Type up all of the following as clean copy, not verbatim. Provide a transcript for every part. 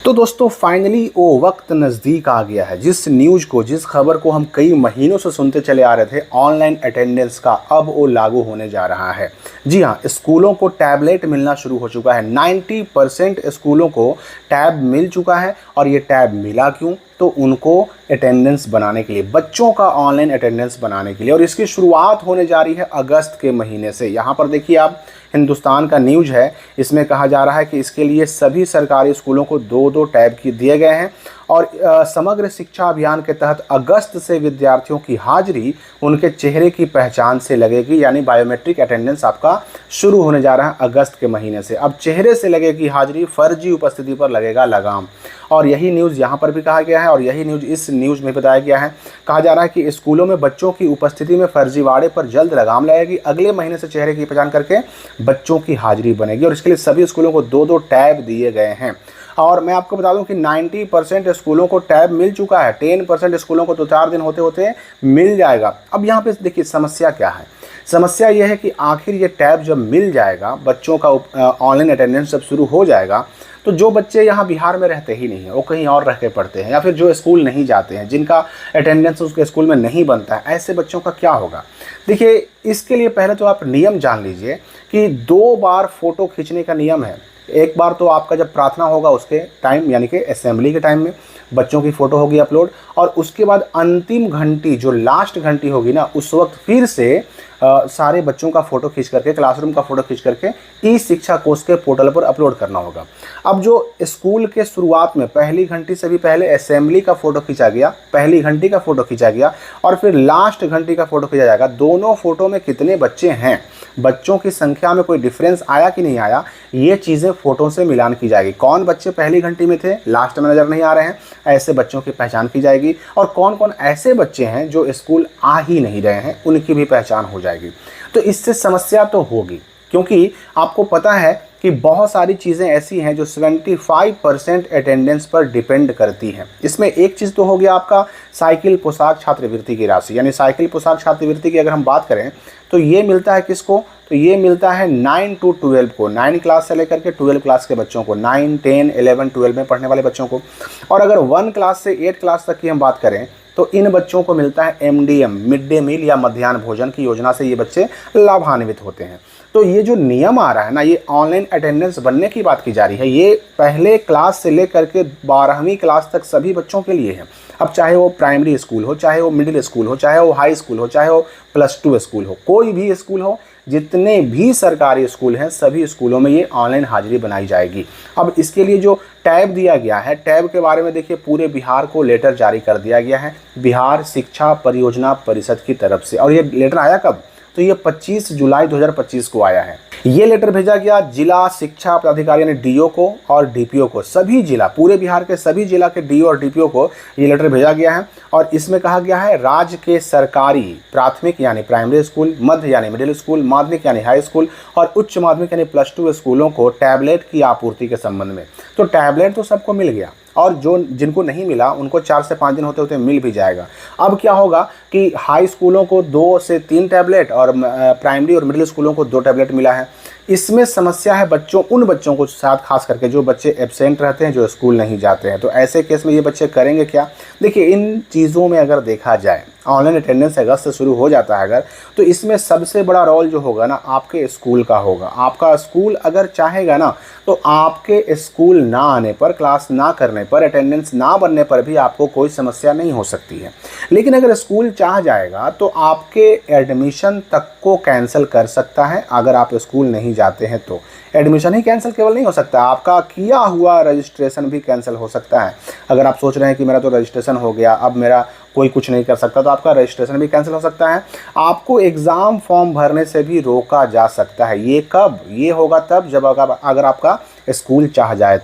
तो दोस्तों फाइनली वो वक्त नज़दीक आ गया है जिस खबर को हम कई महीनों से सुनते चले आ रहे थे, ऑनलाइन अटेंडेंस का अब वो लागू होने जा रहा है। जी हाँ, स्कूलों को टैबलेट मिलना शुरू हो चुका है। 90% स्कूलों को टैब मिल चुका है। और ये टैब मिला क्यों? तो उनको अटेंडेंस बनाने के लिए, बच्चों का ऑनलाइन अटेंडेंस बनाने के लिए। और इसकी शुरुआत होने जा रही है अगस्त के महीने से। यहाँ पर देखिए आप, हिंदुस्तान का न्यूज़ है, इसमें कहा जा रहा है कि इसके लिए सभी सरकारी स्कूलों को दो दो टैब दिए गए हैं। और समग्र शिक्षा अभियान के तहत अगस्त से विद्यार्थियों की हाजिरी उनके चेहरे की पहचान से लगेगी, यानी बायोमेट्रिक अटेंडेंस आपका शुरू होने जा रहा है अगस्त के महीने से। अब चेहरे से लगेगी हाजिरी, फर्जी उपस्थिति पर लगेगा लगाम। और यही न्यूज़ यहाँ पर भी कहा गया है और यही न्यूज़ इस न्यूज़ में बताया गया है। कहा जा रहा है कि स्कूलों में बच्चों की उपस्थिति में फर्जीवाड़े पर जल्द लगाम लगेगी। अगले महीने से चेहरे की पहचान करके बच्चों की हाजिरी बनेगी और इसके लिए सभी स्कूलों को दो दो टैब दिए गए हैं। और मैं आपको बता दूं कि 90% स्कूलों को टैब मिल चुका है। 10% स्कूलों को 2-4 दिन होते होते मिल जाएगा। अब यहाँ पे देखिए समस्या क्या है। समस्या यह है कि आखिर ये टैब जब मिल जाएगा, बच्चों का ऑनलाइन अटेंडेंस जब शुरू हो जाएगा, तो जो बच्चे यहाँ बिहार में रहते ही नहीं है, वो कहीं और रह के पढ़ते हैं, या फिर जो स्कूल नहीं जाते हैं, जिनका अटेंडेंस उसके स्कूल में नहीं बनता है, ऐसे बच्चों का क्या होगा? देखिए, इसके लिए पहले तो आप नियम जान लीजिए कि 2 बार फ़ोटो खींचने का नियम है। एक बार तो आपका जब प्रार्थना होगा उसके टाइम, यानी कि असेंबली के टाइम में बच्चों की फ़ोटो होगी अपलोड, और उसके बाद अंतिम घंटी, जो लास्ट घंटी होगी ना, उस वक्त फिर से सारे बच्चों का फ़ोटो खींच करके, क्लासरूम का फ़ोटो खींच करके ई शिक्षा कोष के पोर्टल पर अपलोड करना होगा। अब जो स्कूल के शुरुआत में पहली घंटी से भी पहले असेंबली का फ़ोटो खींचा गया, पहली घंटी का फ़ोटो खींचा गया और फिर लास्ट घंटी का फ़ोटो खींचा जाएगा, दोनों फ़ोटो में कितने बच्चे हैं, बच्चों की संख्या में कोई डिफरेंस आया कि नहीं आया, ये चीज़ें फ़ोटो से मिलान की जाएगी। कौन बच्चे पहली घंटी में थे, लास्ट में नज़र नहीं आ रहे हैं, ऐसे बच्चों की पहचान की जाएगी। और कौन कौन ऐसे बच्चे हैं जो स्कूल आ ही नहीं रहे हैं, उनकी भी पहचान हो जाएगी। तो इससे समस्या तो होगी, क्योंकि आपको पता है कि बहुत सारी चीज़ें ऐसी हैं जो 75% अटेंडेंस पर डिपेंड करती हैं। इसमें एक चीज़ तो हो गया आपका साइकिल पोशाक छात्रवृत्ति की राशि, यानी साइकिल पोशाक छात्रवृत्ति की अगर हम बात करें तो ये मिलता है किसको? तो ये मिलता है 9 to 12 को, 9 क्लास से लेकर के 12 क्लास के बच्चों को, 9, 10, 11, 12 में पढ़ने वाले बच्चों को। और अगर 1 क्लास से 8 क्लास तक की हम बात करें तो इन बच्चों को मिलता है MDM, मिड डे मील या मध्याह्न भोजन की योजना से ये बच्चे लाभान्वित होते हैं। तो ये जो नियम आ रहा है ना, ये ऑनलाइन अटेंडेंस बनने की बात की जा रही है, ये पहले क्लास से लेकर के 12वीं क्लास तक सभी बच्चों के लिए है। अब चाहे वो प्राइमरी स्कूल हो, चाहे वो मिडिल स्कूल हो, चाहे वो हाई स्कूल हो, चाहे वो +2 स्कूल हो, कोई भी स्कूल हो, जितने भी सरकारी स्कूल हैं सभी स्कूलों में ये ऑनलाइन हाजिरी बनाई जाएगी। अब इसके लिए जो टैब दिया गया है, टैब के बारे में देखिए, पूरे बिहार को लेटर जारी कर दिया गया है बिहार शिक्षा परियोजना परिषद की तरफ से। और ये लेटर आया कब? तो ये 25 जुलाई 2025 को आया है। ये लेटर भेजा गया जिला शिक्षा पदाधिकारी यानी DO को और DPO को, सभी जिला, पूरे बिहार के सभी जिला के DO और DPO को ये लेटर भेजा गया है। और इसमें कहा गया है राज्य के सरकारी प्राथमिक यानी प्राइमरी स्कूल, मध्य यानी मिडिल स्कूल, माध्यमिक यानी हाई स्कूल और उच्च माध्यमिक यानी +2 स्कूलों को टैबलेट की आपूर्ति के संबंध में। तो टैबलेट तो सबको मिल गया, और जो जिनको नहीं मिला उनको 4 से 5 दिन होते होते मिल भी जाएगा। अब क्या होगा कि हाई स्कूलों को 2 से 3 टैबलेट और प्राइमरी और मिडिल स्कूलों को 2 टैबलेट मिला है। इसमें समस्या है उन बच्चों को साथ, खास करके जो बच्चे एब्सेंट रहते हैं, जो स्कूल नहीं जाते हैं। तो ऐसे केस में ये बच्चे करेंगे क्या? देखिए, इन चीज़ों में अगर देखा जाए, ऑनलाइन अटेंडेंस अगस्त से शुरू हो जाता है अगर, तो इसमें सबसे बड़ा रोल जो होगा ना, आपके स्कूल का होगा। आपका स्कूल अगर चाहेगा ना, तो आपके स्कूल ना आने पर, क्लास ना करने पर, अटेंडेंस ना बनने पर भी आपको कोई समस्या नहीं हो सकती है। लेकिन अगर स्कूल चाह जाएगा तो आपके एडमिशन तक को कैंसिल कर सकता है। अगर आप स्कूल नहीं जाते हैं तो एडमिशन ही कैंसिल केवल नहीं हो सकता, आपका किया हुआ रजिस्ट्रेशन भी कैंसिल हो सकता है। अगर आप सोच रहे हैं कि मेरा तो रजिस्ट्रेशन हो गया, अब मेरा कोई कुछ नहीं कर सकता, तो आपका रजिस्ट्रेशन भी कैंसिल हो सकता है। आपको एग्ज़ाम फॉर्म भरने से भी रोका जा सकता है। ये कब? ये होगा तब जब अगर आपका स्कूल चाह जाए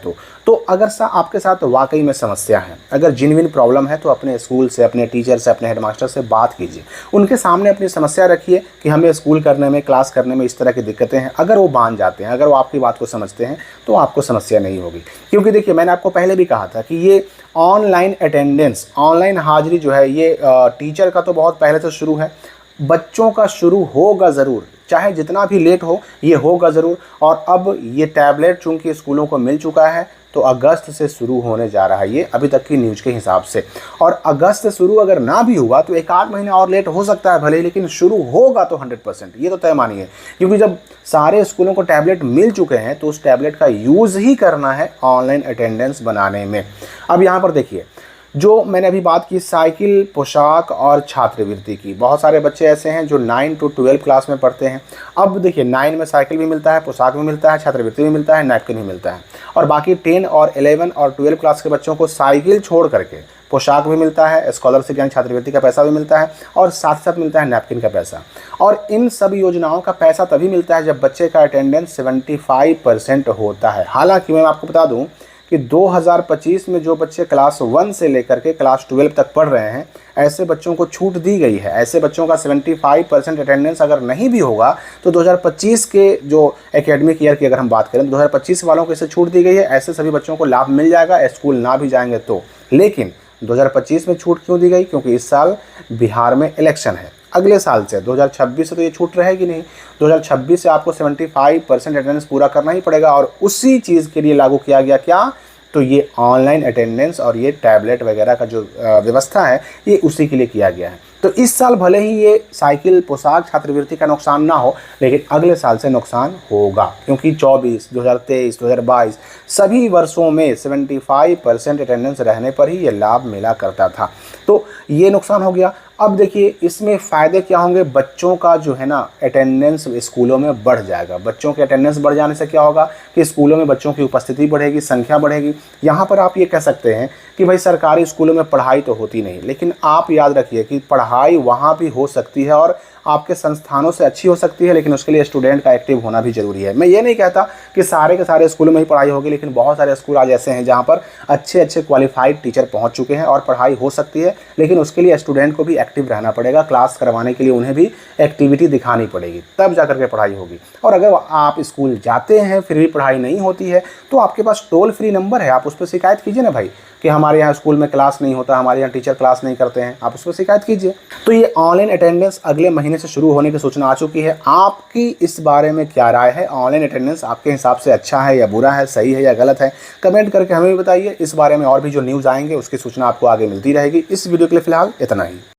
तो अगर आपके साथ वाकई में समस्या है, अगर जेन्युइन प्रॉब्लम है, तो अपने स्कूल से, अपने टीचर से, अपने हेडमास्टर से बात कीजिए, उनके सामने अपनी समस्या रखिए कि हमें स्कूल करने में, क्लास करने में इस तरह की दिक्कतें हैं। अगर वो मान जाते हैं, अगर वो आपकी बात को समझते हैं, तो आपको समस्या नहीं होगी। क्योंकि देखिए, मैंने आपको पहले भी कहा था कि ये ऑनलाइन अटेंडेंस, ऑनलाइन हाजिरी जो है, ये टीचर का तो बहुत पहले से शुरू है, बच्चों का शुरू होगा ज़रूर, चाहे जितना भी लेट हो, ये होगा ज़रूर। और अब ये टैबलेट चूँकि स्कूलों को मिल चुका है, तो अगस्त से शुरू होने जा रहा है ये, अभी तक की न्यूज़ के हिसाब से। और अगस्त से शुरू अगर ना भी हुआ तो एक आध महीना और लेट हो सकता है भले ही, लेकिन शुरू होगा तो 100%, ये तो तय मानिए। क्योंकि जब सारे स्कूलों को टैबलेट मिल चुके हैं तो उस टैबलेट का यूज़ ही करना है ऑनलाइन अटेंडेंस बनाने में। अब यहाँ पर देखिए, जो मैंने अभी बात की साइकिल, पोशाक और छात्रवृत्ति की, बहुत सारे बच्चे ऐसे हैं जो 9 to 12 क्लास में पढ़ते हैं। अब देखिए 9 में साइकिल भी मिलता है, पोशाक भी मिलता है, छात्रवृत्ति भी मिलता है, नैपकिन भी मिलता है। और बाकी 10 और 11 और 12 क्लास के बच्चों को साइकिल छोड़ करके पोशाक भी मिलता है, स्कॉलरशिप यानी छात्रवृत्ति का पैसा भी मिलता है, और साथ साथ मिलता है नैपकिन का पैसा। और इन सब योजनाओं का पैसा तभी मिलता है जब बच्चे का अटेंडेंस 75% होता है। हालांकि मैं आपको बता दूं कि 2025 में जो बच्चे क्लास 1 से लेकर के क्लास 12 तक पढ़ रहे हैं, ऐसे बच्चों को छूट दी गई है। ऐसे बच्चों का 75% अटेंडेंस अगर नहीं भी होगा तो 2025 के जो एकेडमिक ईयर की अगर हम बात करें तो 2025 वालों को इसे छूट दी गई है। ऐसे सभी बच्चों को लाभ मिल जाएगा, स्कूल ना भी जाएंगे तो। लेकिन 2025 में छूट क्यों दी गई? क्योंकि इस साल बिहार में इलेक्शन है। अगले साल से 2026 से तो ये छूट रहेगी नहीं। 2026 से आपको 75% अटेंडेंस पूरा करना ही पड़ेगा, और उसी चीज़ के लिए लागू किया गया क्या? तो ये ऑनलाइन अटेंडेंस और ये टैबलेट वगैरह का जो व्यवस्था है ये उसी के लिए किया गया है। तो इस साल भले ही ये साइकिल, पोशाक, छात्रवृत्ति का नुकसान ना हो, लेकिन अगले साल से नुकसान होगा, क्योंकि 24, 2023, 2022 सभी वर्षों में 75% अटेंडेंस रहने पर ही ये लाभ मिला करता था। तो ये नुकसान हो गया। अब देखिए इसमें फ़ायदे क्या होंगे? बच्चों का जो है ना अटेंडेंस स्कूलों में बढ़ जाएगा। बच्चों के अटेंडेंस बढ़ जाने से क्या होगा कि स्कूलों में बच्चों की उपस्थिति बढ़ेगी, संख्या बढ़ेगी। यहाँ पर आप ये कह सकते हैं कि भाई सरकारी स्कूलों में पढ़ाई तो होती नहीं, लेकिन आप याद रखिए कि पढ़ाई वहाँ भी हो सकती है और आपके संस्थानों से अच्छी हो सकती है, लेकिन उसके लिए स्टूडेंट का एक्टिव होना भी ज़रूरी है। मैं ये नहीं कहता कि सारे के सारे स्कूलों में ही पढ़ाई होगी, लेकिन बहुत सारे स्कूल आज ऐसे हैं जहाँ पर अच्छे अच्छे क्वालिफाइड टीचर पहुँच चुके हैं और पढ़ाई हो सकती है, लेकिन उसके लिए स्टूडेंट को भी एक्टिव रहना पड़ेगा। क्लास करवाने के लिए उन्हें भी एक्टिविटी दिखानी पड़ेगी, तब जा करके पढ़ाई होगी। और अगर आप स्कूल जाते हैं फिर भी पढ़ाई नहीं होती है तो आपके पास टोल फ्री नंबर है, आप उस पर शिकायत कीजिए ना भाई कि हमारे यहाँ स्कूल में क्लास नहीं होता, हमारे यहाँ टीचर क्लास नहीं करते हैं, आप उस पर शिकायत कीजिए। तो ये ऑनलाइन अटेंडेंस अगले महीने से शुरू होने की सूचना आ चुकी है। आपकी इस बारे में क्या राय है? ऑनलाइन अटेंडेंस आपके हिसाब से अच्छा है या बुरा है, सही है या गलत है? कमेंट करके हमें भी बताइए। इस बारे में और भी जो न्यूज़ आएंगे उसकी सूचना आपको आगे मिलती रहेगी। इस वीडियो के लिए फिलहाल इतना ही।